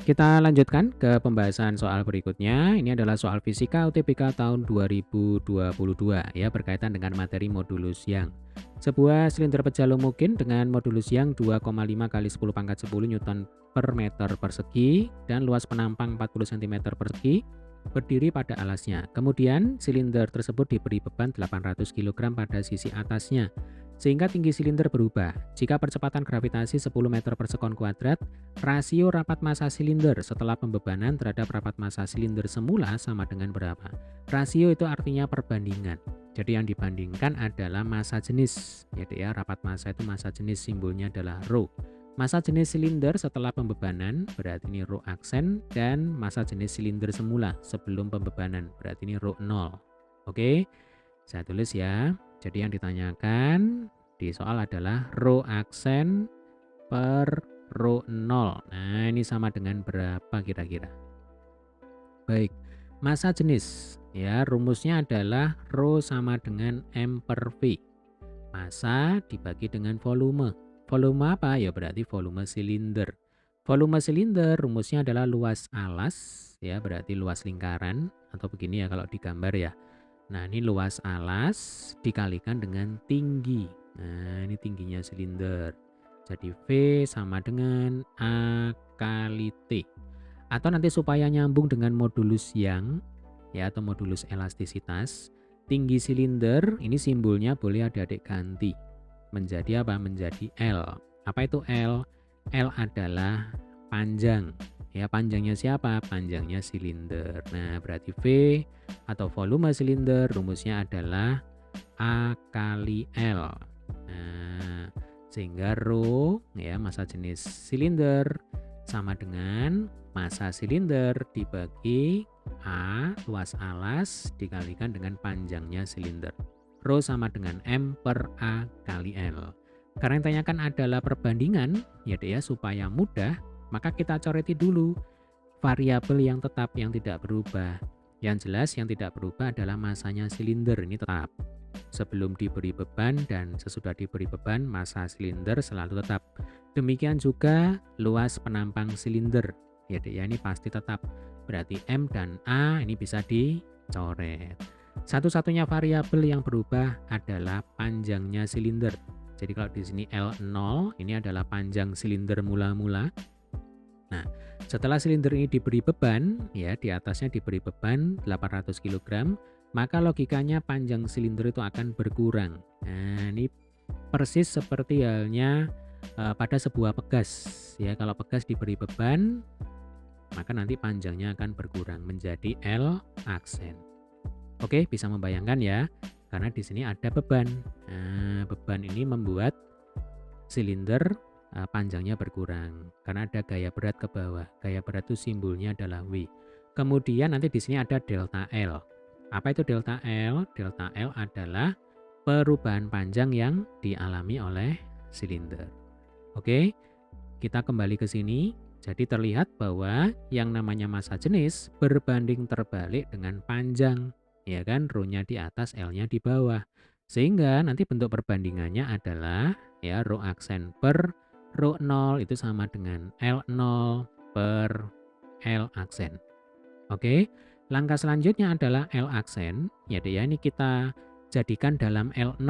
kita lanjutkan ke pembahasan soal berikutnya. Ini adalah soal fisika UTBK tahun 2022 ya, berkaitan dengan materi modulus Young. Sebuah silinder pecah mungkin dengan modulus Young 2,5 kali 10 pangkat 10 Newton per meter persegi dan luas penampang 40 cm persegi berdiri pada alasnya. Kemudian silinder tersebut diberi beban 800 kg pada sisi atasnya, sehingga tinggi silinder berubah. Jika percepatan gravitasi 10 meter per sekon kuadrat, rasio rapat massa silinder setelah pembebanan terhadap rapat massa silinder semula sama dengan berapa? Rasio itu artinya perbandingan. Jadi yang dibandingkan adalah massa jenis. Jadi ya, rapat massa itu massa jenis, simbolnya adalah rho. Massa jenis silinder setelah pembebanan berarti ini rho aksen, dan massa jenis silinder semula sebelum pembebanan berarti ini rho 0. Oke, saya tulis ya. Jadi yang ditanyakan di soal adalah rho aksen per rho 0. Nah, ini sama dengan berapa kira-kira? Baik, massa jenis. Ya, rumusnya adalah rho sama dengan M per V. Massa dibagi dengan volume. Volume apa? Ya berarti volume silinder. Volume silinder rumusnya adalah luas alas, ya berarti luas lingkaran, atau begini ya kalau digambar ya. Nah, ini luas alas dikalikan dengan tinggi. Nah, ini tingginya silinder. Jadi V sama dengan A kali T. Atau nanti supaya nyambung dengan modulus Young ya, atau modulus elastisitas, tinggi silinder ini simbolnya boleh adik-adik ganti menjadi apa? Menjadi L. Apa itu L? L adalah panjang. Ya, panjangnya siapa? Panjangnya silinder. Nah, berarti V atau volume silinder rumusnya adalah A kali L. Nah, sehingga rho ya, massa jenis silinder sama dengan massa silinder dibagi A luas alas dikalikan dengan panjangnya silinder. Rho sama dengan M per A kali L. Karena yang ditanyakan adalah perbandingan, ya deh ya, supaya mudah, maka kita coreti dulu variabel yang tetap yang tidak berubah. Yang jelas yang tidak berubah adalah masanya silinder, ini tetap. Sebelum diberi beban dan sesudah diberi beban, massa silinder selalu tetap. Demikian juga luas penampang silinder. Ya deh ya, ini pasti tetap. Berarti M dan A ini bisa dicoret. Satu-satunya variabel yang berubah adalah panjangnya silinder. Jadi kalau di sini L0 ini adalah panjang silinder mula-mula. Nah, setelah silinder ini diberi beban, ya di atasnya diberi beban 800 kg, maka logikanya panjang silinder itu akan berkurang. Nah, ini persis seperti halnya pada sebuah pegas. Ya, kalau pegas diberi beban, maka nanti panjangnya akan berkurang menjadi L aksen. Oke, bisa membayangkan ya, karena di sini ada beban. Nah, beban ini membuat silinder panjangnya berkurang karena ada gaya berat ke bawah. Gaya berat itu simbolnya adalah W. Kemudian nanti di sini ada delta L. Apa itu delta L? Delta L adalah perubahan panjang yang dialami oleh silinder. Oke, kita kembali ke sini. Jadi terlihat bahwa yang namanya massa jenis berbanding terbalik dengan panjang. Ya kan, rho-nya di atas, L-nya di bawah. Sehingga nanti bentuk perbandingannya adalah ya rho aksen per rho 0 itu sama dengan L0 per L aksen. Oke, langkah selanjutnya adalah L aksen. Ya deh ya, ini kita jadikan dalam L0.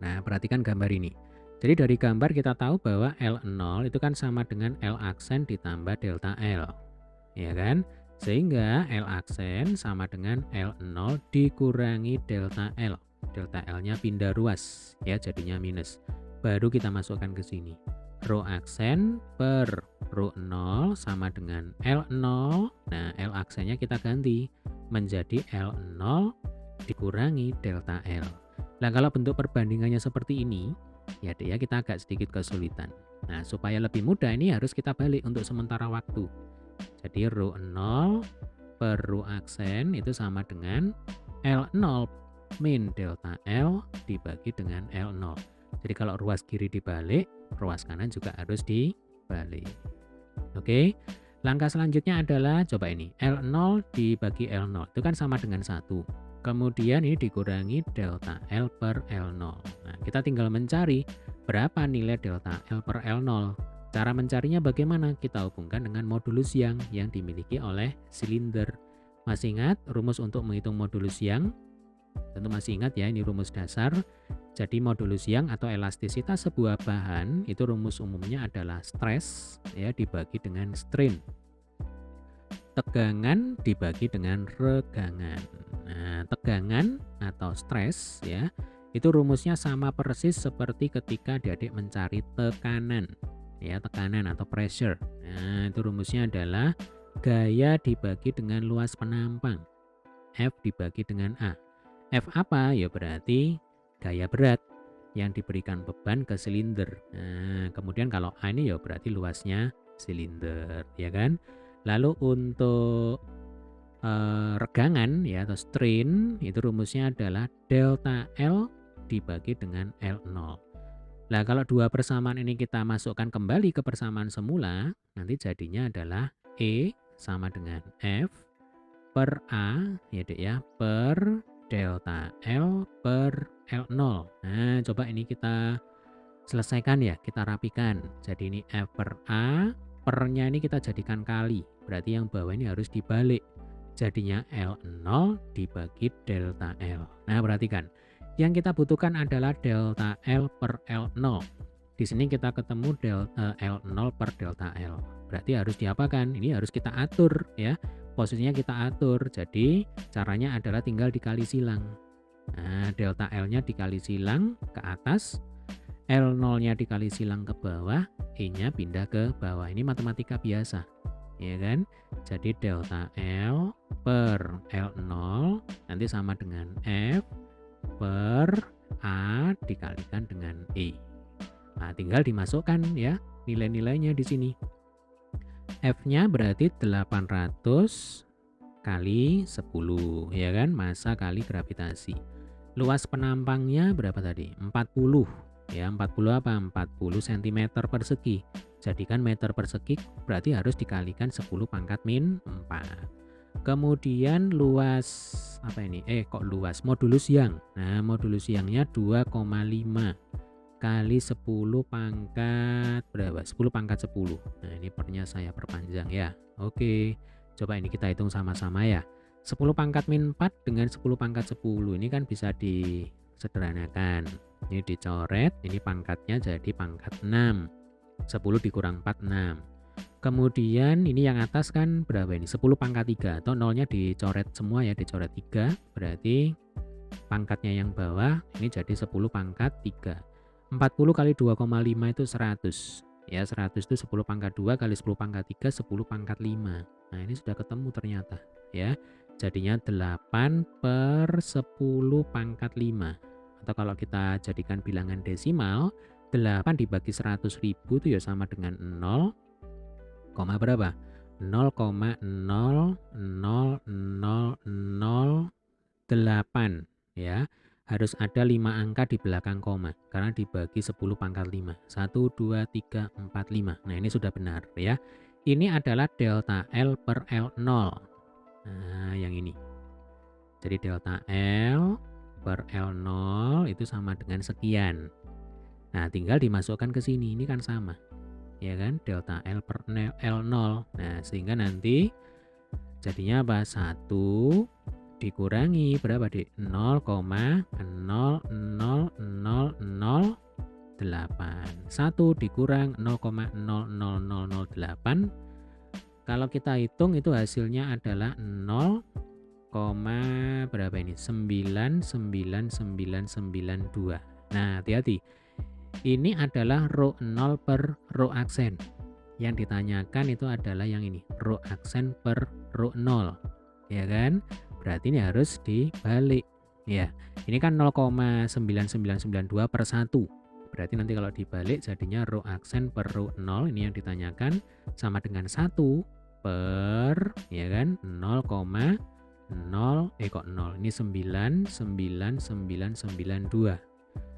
Nah, perhatikan gambar ini. Jadi dari gambar kita tahu bahwa L0 itu kan sama dengan L aksen ditambah delta L. Ya kan? Sehingga L aksen sama dengan L0 dikurangi delta L. Delta L-nya pindah ruas, ya jadinya minus. Baru kita masukkan ke sini. Rho aksen per rho 0 sama dengan L0. Nah, L aksennya kita ganti menjadi L0 dikurangi delta L. Nah, kalau bentuk perbandingannya seperti ini, ya deh ya, kita agak sedikit kesulitan. Nah, supaya lebih mudah ini harus kita balik untuk sementara waktu. Jadi rho 0 per rho aksen itu sama dengan L0 min delta L dibagi dengan L0. Jadi kalau ruas kiri dibalik, ruas kanan juga harus dibalik. Oke, langkah selanjutnya adalah coba ini, L0 dibagi L0 itu kan sama dengan 1. Kemudian ini dikurangi delta L per L0. Nah, kita tinggal mencari berapa nilai delta L per L0. Cara mencarinya bagaimana? Kita hubungkan dengan modulus yang dimiliki oleh silinder. Masih ingat rumus untuk menghitung modulus yang? Tentu masih ingat ya, ini rumus dasar. Jadi modulus yang atau elastisitas sebuah bahan itu rumus umumnya adalah stres ya dibagi dengan strain. Tegangan dibagi dengan regangan. Nah, tegangan atau stres ya, itu rumusnya sama persis seperti ketika adik-adik mencari tekanan. Ya, tekanan atau pressure. Nah, itu rumusnya adalah gaya dibagi dengan luas penampang. F dibagi dengan A. F apa? Ya berarti gaya berat yang diberikan beban ke silinder. Nah, kemudian kalau A ini ya berarti luasnya silinder, ya kan? Lalu untuk regangan ya atau strain itu rumusnya adalah delta L dibagi dengan L0. Nah, kalau dua persamaan ini kita masukkan kembali ke persamaan semula, nanti jadinya adalah E sama dengan F per A ya Dek ya, per delta L per L0. Nah, coba ini kita selesaikan ya, kita rapikan. Jadi ini F per A, pernya ini kita jadikan kali. Berarti yang bawah ini harus dibalik. Jadinya L0 dibagi delta L. Nah, perhatikan. Yang kita butuhkan adalah delta L per L0. Di sini kita ketemu delta L0 per delta L. Berarti harus diapakan? Ini harus kita atur ya. Posisinya kita atur. Jadi caranya adalah tinggal dikali silang. Nah, delta L-nya dikali silang ke atas, L0-nya dikali silang ke bawah, E-nya pindah ke bawah. Ini matematika biasa. Ya kan? Jadi delta L per L0 nanti sama dengan F per A dikalikan dengan E. Nah, tinggal dimasukkan ya nilai-nilainya di sini. F-nya berarti 800 kali 10 ya kan, massa kali gravitasi. Luas penampangnya berapa tadi? 40 ya, 40 apa? 40 cm persegi. Jadikan meter persegi berarti harus dikalikan 10 pangkat min 4. Kemudian luas apa ini? Luas modulus yang. Nah, modulus yangnya 2,5 kali 10 pangkat berapa? 10 pangkat 10. Nah, ini pernya saya perpanjang ya. Oke. Coba ini kita hitung sama-sama ya. 10 pangkat min 4 dengan 10 pangkat 10 ini kan bisa disederhanakan. Ini dicoret, ini pangkatnya jadi pangkat 6. 10 dikurang 4, 6. Kemudian ini yang atas kan berapa ini? 10 pangkat 3 atau nolnya dicoret semua ya, dicoret 3. Berarti pangkatnya yang bawah ini jadi 10 pangkat 3. 40 kali 2,5 itu 100. Ya, 100 itu 10 pangkat 2 kali 10 pangkat 3, 10 pangkat 5. Nah, ini sudah ketemu ternyata ya. Jadinya 8 per 10 pangkat 5. Atau kalau kita jadikan bilangan desimal, 8 dibagi 100.000 itu ya sama dengan 0, berapa? 0,00008 ya. Harus ada 5 angka di belakang koma karena dibagi 10 pangkat 5. 1, 2, 3, 4, 5. Nah, ini sudah benar ya. Ini adalah delta L per L0. Nah, yang ini. Jadi delta L per L0 itu sama dengan sekian. Nah, tinggal dimasukkan ke sini. Ini kan sama. Ya kan? Delta L per L0. Nah, sehingga nanti jadinya apa? 1 dikurangi berapa, Dik? 0,00008. 1 dikurang 0,00008. Kalau kita hitung itu hasilnya adalah 0, berapa ini? 99992. Nah, hati-hati. Ini adalah rho 0 per rho aksen. Yang ditanyakan itu adalah yang ini, rho aksen per rho 0. Ya kan? Berarti ini harus dibalik. Ya, ini kan 0,9992 per 1. Berarti nanti kalau dibalik jadinya rho aksen per rho 0, ini yang ditanyakan sama dengan 1 per, ya kan, 0,0, 0. Ini 99992.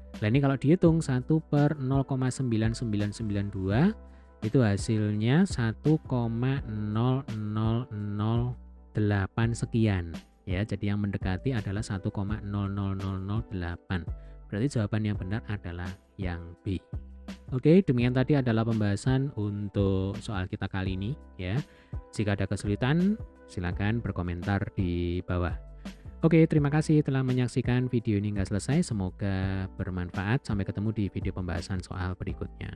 Nah, ini kalau dihitung 1 per 0,9992 itu hasilnya 1,0008 sekian. Ya, jadi yang mendekati adalah 1,00008. Berarti jawaban yang benar adalah yang B. Oke, demikian tadi adalah pembahasan untuk soal kita kali ini ya. Jika ada kesulitan, silakan berkomentar di bawah. Oke, terima kasih telah menyaksikan video ini hingga selesai. Semoga bermanfaat. Sampai ketemu di video pembahasan soal berikutnya.